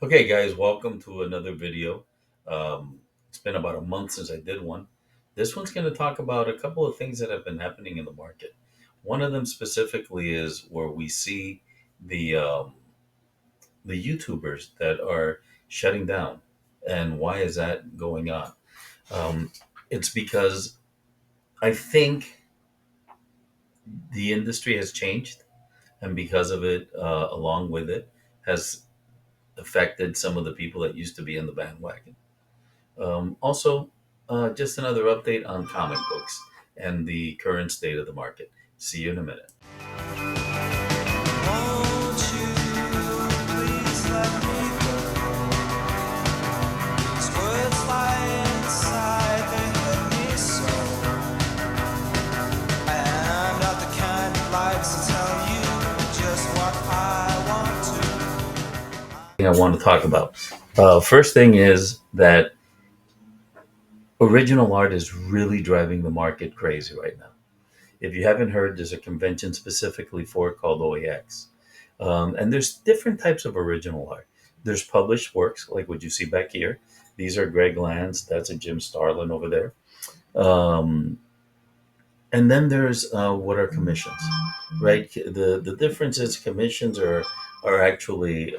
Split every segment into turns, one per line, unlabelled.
Okay, guys, welcome to another video. It's been about a month since I did one. This one's going to talk about a couple of things that have been happening in the market. One of them specifically is where we see the the YouTubers that are shutting down, and why is that going on? Um, it's because I think the industry has changed, and because of it, along with it, has affected some of the people that used to be in the bandwagon. Also, just another update on comic books and the current state of the market. See you in a minute.
Won't you please let me go? These words lie inside, they hurt me so. I'm not the kind that likes to tell you just what I want
I want to talk about. First thing is that original art is really driving the market crazy right now. If you haven't heard, there's a convention specifically for it called OAX. And there's different types of original art. There's published works, like what you see back here. These are Greg Land's, that's a Jim Starlin over there. Um, and then there's what are commissions, right? The difference is commissions are actually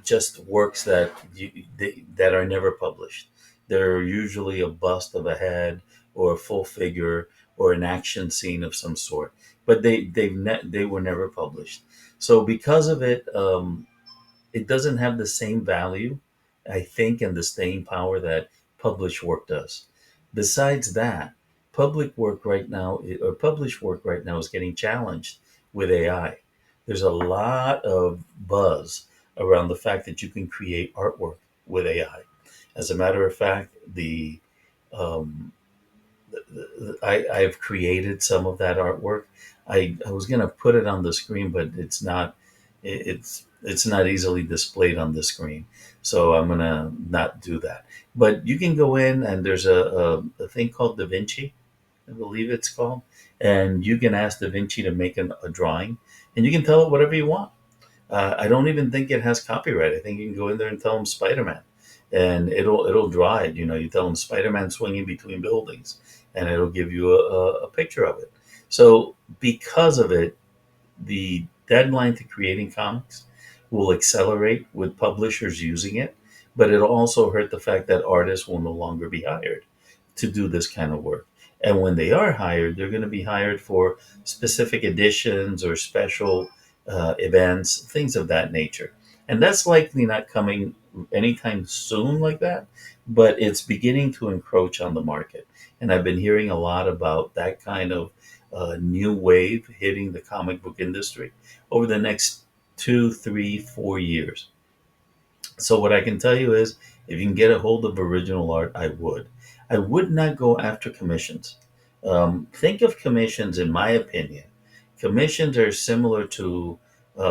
just works that are never published. They're usually a bust of a head or a full figure or an action scene of some sort, but they were never published. So because of it, it doesn't have the same value, I think, and the staying power that published work does. Besides that, published work right now is getting challenged with AI. There's a lot of buzz around the fact that you can create artwork with AI. As a matter of fact, um, I've created some of that artwork. I was going to put it on the screen, but it's not easily displayed on the screen. So I'm going to not do that. But you can go in and there's a thing called Da Vinci, I believe it's called. And you can ask Da Vinci to make a drawing and you can tell it whatever you want. I don't even think it has copyright. I think you can go in there and tell them Spider Man, and it'll draw it. You know, you tell them Spider Man swinging between buildings, and it'll give you a picture of it. So because of it, the deadline to creating comics will accelerate with publishers using it, but it'll also hurt the fact that artists will no longer be hired to do this kind of work. And when they are hired, they're going to be hired for specific editions or special events, things of that nature. And that's likely not coming anytime soon like that, but it's beginning to encroach on the market. And I've been hearing a lot about that kind of new wave hitting the comic book industry over the next 2, 3, 4 years. So what I can tell you is, if you can get a hold of original art, I would. I would not go after commissions. Think of commissions, in my opinion. Commissions are similar to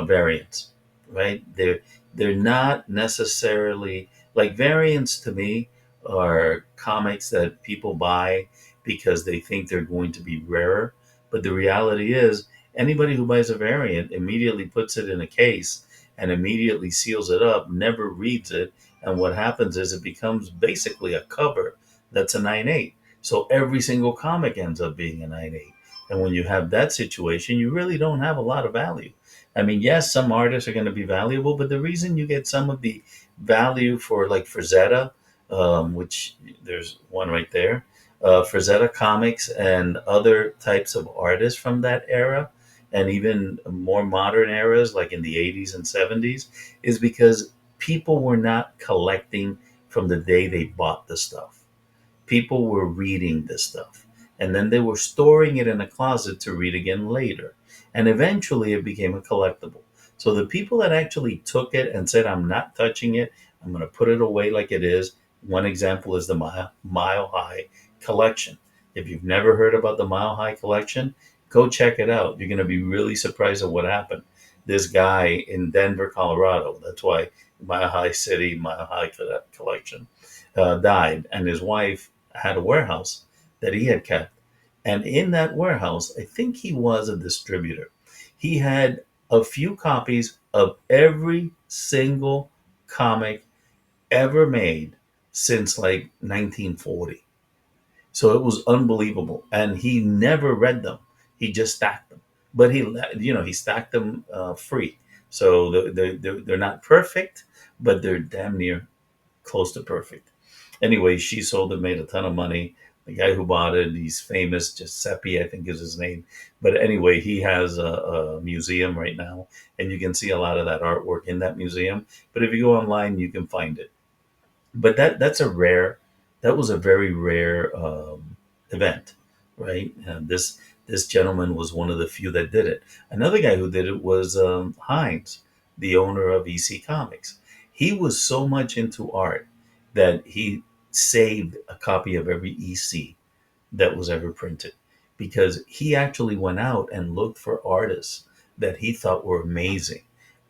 variants, right? They're not necessarily like variants to me are comics that people buy because they think they're going to be rarer. But the reality is, anybody who buys a variant immediately puts it in a case and immediately seals it up, never reads it, and what happens is it becomes basically a cover that's a 9.8. So every single comic ends up being a 9.8. And when you have that situation, you really don't have a lot of value. I mean, yes, some artists are going to be valuable, but the reason you get some of the value for, like, Frazetta, which there's one right there, Frazetta Comics and other types of artists from that era, and even more modern eras like in the 80s and 70s, is because people were not collecting from the day they bought the stuff. People were reading this stuff, and then they were storing it in a closet to read again later, and eventually it became a collectible. So the people that actually took it and said, I'm not touching it, I'm going to put it away like it is. One example is the Mile High collection. If you've never heard about the Mile High collection, go check it out. You're going to be really surprised at what happened. This guy in Denver, Colorado, that's why Mile High City, Mile High collection, died, and his wife had a warehouse that he had kept. And in that warehouse, I think he was a distributor. He had a few copies of every single comic ever made since like 1940. So it was unbelievable. And he never read them. He just stacked them. But he stacked them free. So they're not perfect, but they're damn near close to perfect. Anyway, she sold it, made a ton of money. The guy who bought it, he's famous, Giuseppe, I think is his name. But anyway, he has a museum right now, and you can see a lot of that artwork in that museum. But if you go online, you can find it. But that was a very rare event, right? And this gentleman was one of the few that did it. Another guy who did it was Hines, the owner of EC Comics. He was so much into art that he saved a copy of every EC that was ever printed, because he actually went out and looked for artists that he thought were amazing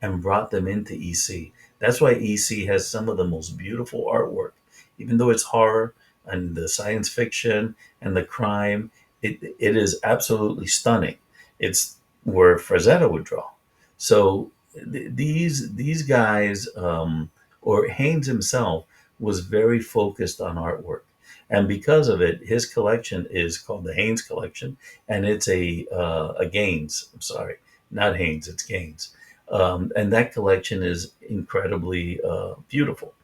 and brought them into EC. That's why EC has some of the most beautiful artwork. Even though it's horror and the science fiction and the crime, it is absolutely stunning. It's where Frazetta would draw. So these guys, or Haynes himself, was very focused on artwork, and because of it, his collection is called the Haynes Collection, and it's a Gaines. I'm sorry, not Haynes, it's Gaines, and that collection is incredibly beautiful.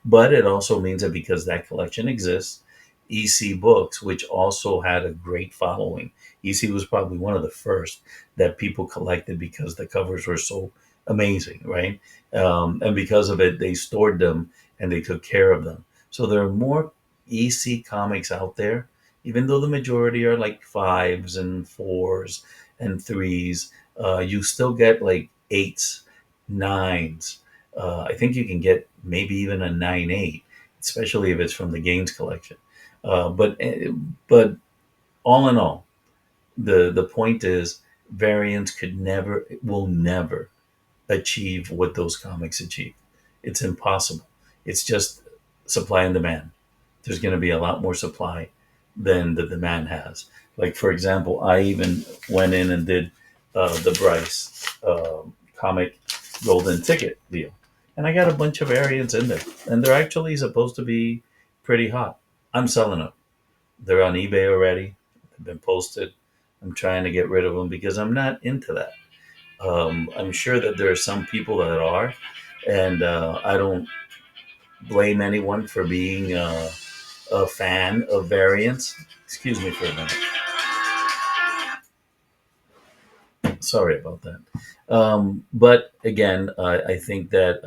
But it also means that because that collection exists, EC Books, which also had a great following, EC was probably one of the first that people collected because the covers were so amazing, right? And because of it, they stored them and they took care of them. So there are more EC comics out there, even though the majority are like fives and fours and threes. You still get like eights, nines. I think you can get maybe even a 9.8, especially if it's from the Gaines collection. But all in all, the point is, variants will never achieve what those comics achieve. It's impossible. It's just supply and demand. There's going to be a lot more supply than the demand has. Like, for example, I even went in and did the Bryce comic golden ticket deal. And I got a bunch of variants in there. And they're actually supposed to be pretty hot. I'm selling them. They're on eBay already. They've been posted. I'm trying to get rid of them because I'm not into that. I'm sure that there are some people that are, and I don't blame anyone for being a fan of variants. Excuse me for a minute. Sorry about that. But again, I think that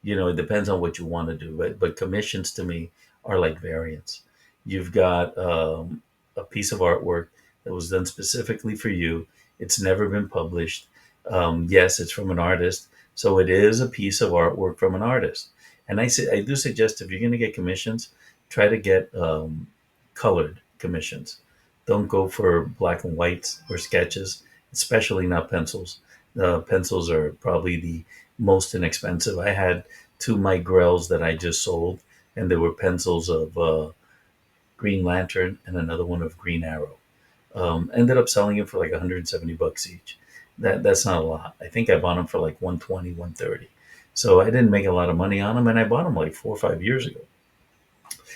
it depends on what you want to do. But commissions to me are like variants. You've got a piece of artwork that was done specifically for you. It's never been published. Yes, it's from an artist, so it is a piece of artwork from an artist. And I do suggest, if you're going to get commissions, try to get colored commissions. Don't go for black and whites or sketches, especially not pencils. Pencils are probably the most inexpensive. I had two Mike Grells that I just sold, and they were pencils of Green Lantern and another one of Green Arrow. Ended up selling it for like $170 each. That's not a lot. I think I bought them for like 120, 130. So I didn't make a lot of money on them, and I bought them like 4 or 5 years ago.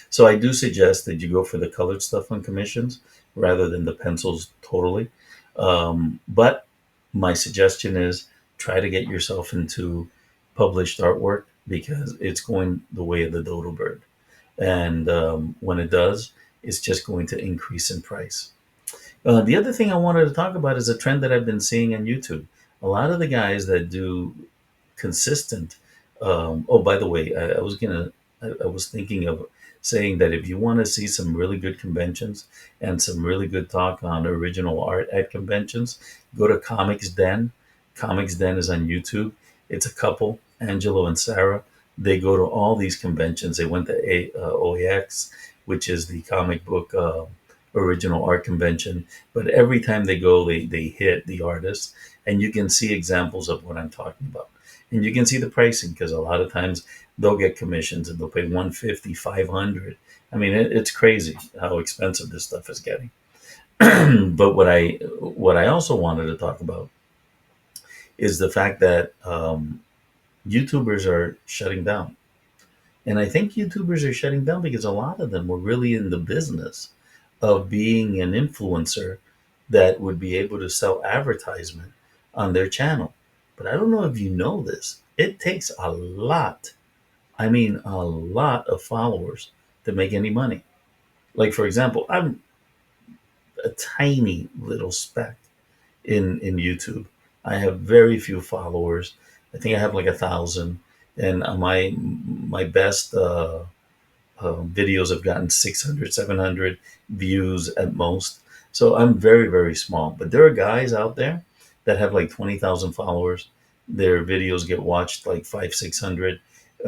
So I do suggest that you go for the colored stuff on commissions rather than the pencils totally. But my suggestion is, try to get yourself into published artwork, because it's going the way of the dodo bird. And when it does, it's just going to increase in price. The other thing I wanted to talk about is a trend that I've been seeing on YouTube. A lot of the guys that do consistent. Oh, by the way, I was thinking of saying that if you want to see some really good conventions and some really good talk on original art at conventions, go to Comics Den. Comics Den is on YouTube. It's a couple, Angelo and Sarah. They go to all these conventions. They went to OAX, which is the comic book original art convention. But every time they go, they hit the artists, and you can see examples of what I'm talking about. And you can see the pricing, because a lot of times they'll get commissions and they'll pay 150, 500. I mean, it's crazy how expensive this stuff is getting. But what I also wanted to talk about is the fact that YouTubers are shutting down. And I think YouTubers are shutting down because a lot of them were really in the business of being an influencer that would be able to sell advertisement on their channel. But I don't know if you know this. It takes a lot, I mean, a lot of followers to make any money. Like, for example, I'm a tiny little speck in YouTube. I have very few followers. I think I have like 1,000, and my best videos have gotten 600, 700 views at most. So I'm very, very small. But there are guys out there that have like 20,000 followers. Their videos get watched like five, 600,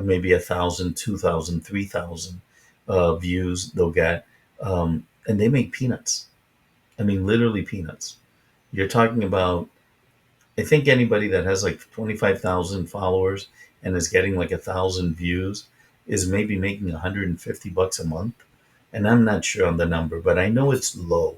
maybe 1,000, 2,000, 3,000 views they'll get. And they make peanuts. I mean, literally peanuts. You're talking about, I think anybody that has like 25,000 followers and is getting like 1,000 views is maybe making $150 a month. And I'm not sure on the number, but I know it's low.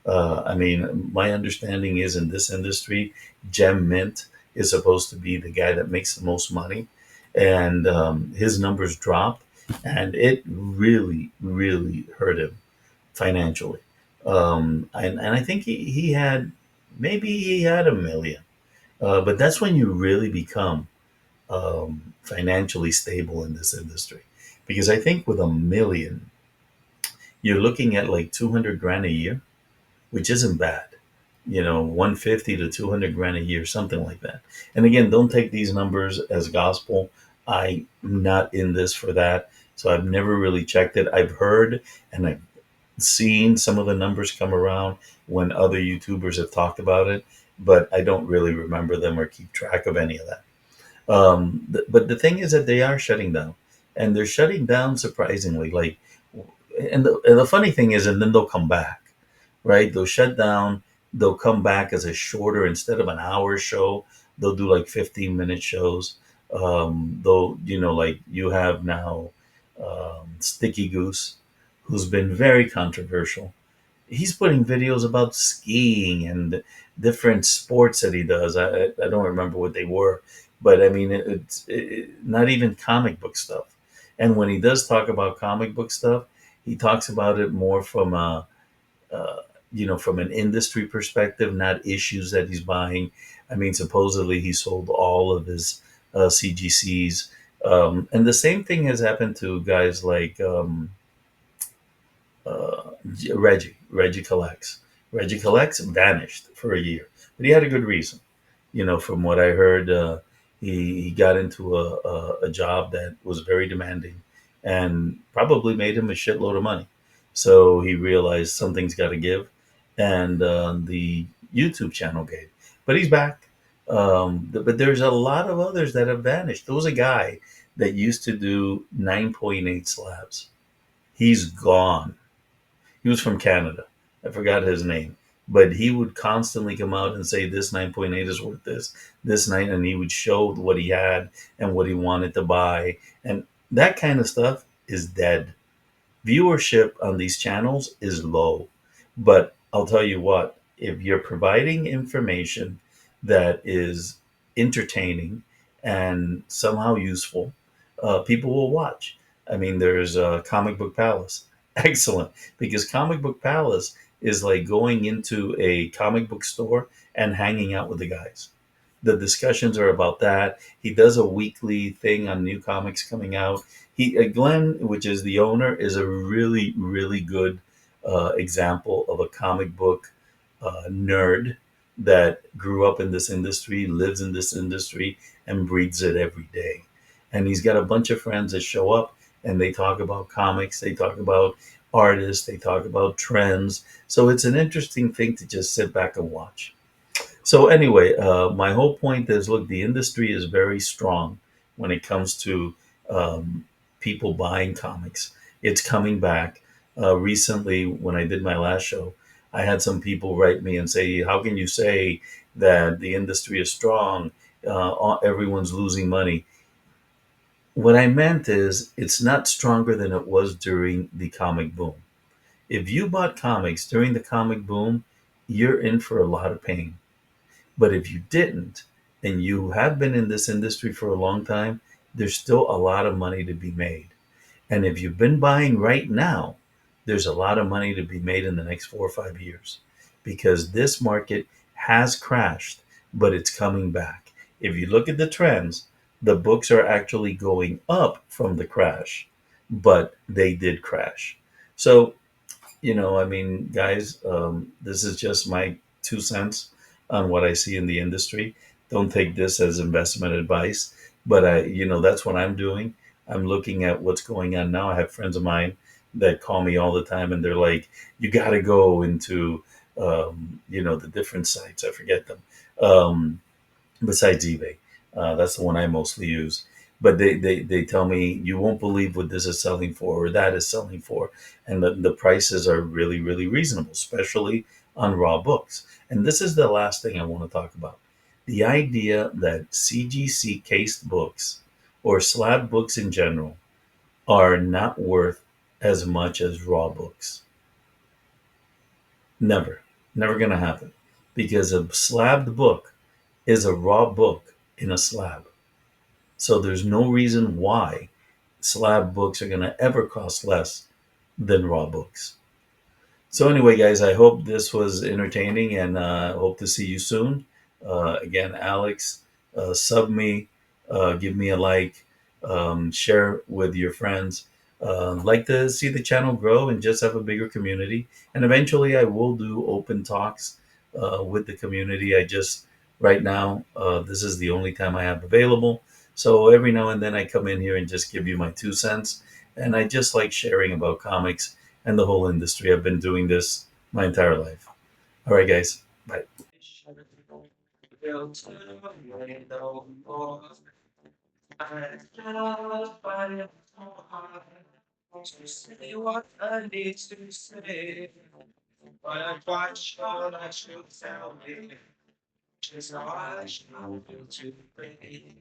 I mean, my understanding is in this industry, Gem Mint is supposed to be the guy that makes the most money, and his numbers dropped, and it really, really hurt him financially. And I think he had, maybe he had 1 million, but that's when you really become financially stable in this industry. Because I think with 1 million, you're looking at like 200 grand a year, which isn't bad. 150 to 200 grand a year, something like that. And again, don't take these numbers as gospel. I'm not in this for that. So I've never really checked it. I've heard and I've seen some of the numbers come around when other YouTubers have talked about it, but I don't really remember them or keep track of any of that. But the thing is that they are shutting down, and they're shutting down surprisingly. Like, and the funny thing is, and then they'll come back, right? They'll shut down. They'll come back as a shorter, instead of an hour show, they'll do like 15-minute shows. Though like you have now, Sticky Goose, who's been very controversial. He's putting videos about skiing and different sports that he does. I don't remember what they were, but I mean, not even comic book stuff. And when he does talk about comic book stuff, he talks about it more from uh, from an industry perspective, not issues that he's buying. I mean, supposedly he sold all of his CGCs. And the same thing has happened to guys like uh, Reggie Collects. Reggie Collects vanished for a year, but he had a good reason. From what I heard, he got into a job that was very demanding and probably made him a shitload of money. So he realized something's got to give, and the YouTube channel gave. But he's back. But there's a lot of others that have vanished. There was a guy that used to do 9.8 slabs. He's gone. He was from Canada. I forgot his name, but he would constantly come out and say this 9.8 is worth this nine, and he would show what he had and what he wanted to buy, and that kind of stuff is dead. Viewership on these channels is low. But I'll tell you what, if you're providing information that is entertaining and somehow useful, people will watch. I mean, there's Comic Book Palace. Excellent. Because Comic Book Palace is like going into a comic book store and hanging out with the guys. The discussions are about that. He does a weekly thing on new comics coming out. Glenn, which is the owner, is a really, really good example of a comic book nerd that grew up in this industry, lives in this industry, and breathes it every day. And he's got a bunch of friends that show up and they talk about comics, they talk about artists, they talk about trends. So it's an interesting thing to just sit back and watch. So anyway, my whole point is, look, the industry is very strong when it comes to people buying comics. It's coming back. Recently, when I did my last show, I had some people write me and say, "How can you say that the industry is strong? Everyone's losing money." What I meant is, it's not stronger than it was during the comic boom. If you bought comics during the comic boom, you're in for a lot of pain. But if you didn't, and you have been in this industry for a long time, there's still a lot of money to be made. And if you've been buying right now, there's a lot of money to be made in the next 4 or 5 years because this market has crashed, but it's coming back. If you look at the trends, the books are actually going up from the crash, but they did crash. So I mean, guys, this is just my 2 cents on what I see in the industry. Don't take this as investment advice, but that's what I'm doing. I'm looking at what's going on now. I have friends of mine that call me all the time, and they're like, "You got to go into, the different sites. I forget them. Um, besides eBay. That's the one I mostly use. But they tell me you won't believe what this is selling for or that is selling for. And the prices are really, really reasonable, especially on raw books. And this is the last thing I want to talk about. The idea that CGC cased books or slab books in general are not worth as much as raw books. Never. Never going to happen. Because a slabbed book is a raw book in a slab. So there's no reason why slab books are going to ever cost less than raw books. So anyway, guys, I hope this was entertaining, and hope to see you soon. Again, Alex, sub me, give me a like, share with your friends. Like to see the channel grow and just have a bigger community. And eventually, I will do open talks with the community. I just right now, this is the only time I have available. So every now and then, I come in here and just give you my 2 cents. And I just like sharing about comics and the whole industry. I've been doing this my entire life. All right, guys. Bye.
Built to no more. I cannot find it hard to say what I need to say, but I'm quite sure that you'll tell me just how I should feel today.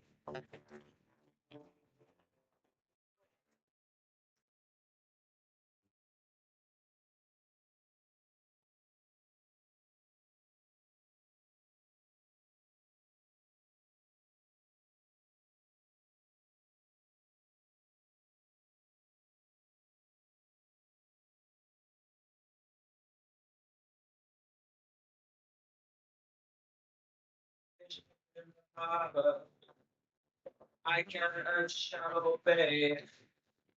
I can't shadow pay,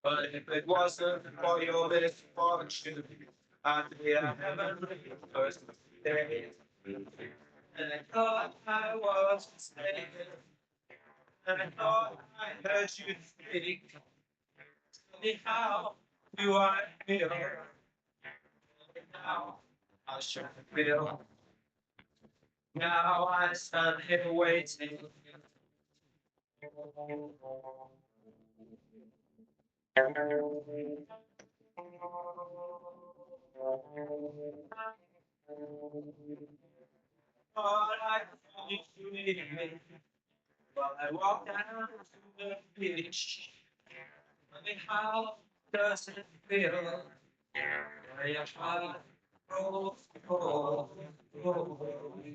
but if it wasn't for your misfortune, I'd be a heavenly first day. And I thought I was mistaken, and I thought I heard you speak. Tell me how do I feel now? I should feel. Now I stand here waiting. Thought I told you to leave me, but I walked down to the beach. Tell me how does it feel? Where your heart rolls, rolls, rolls.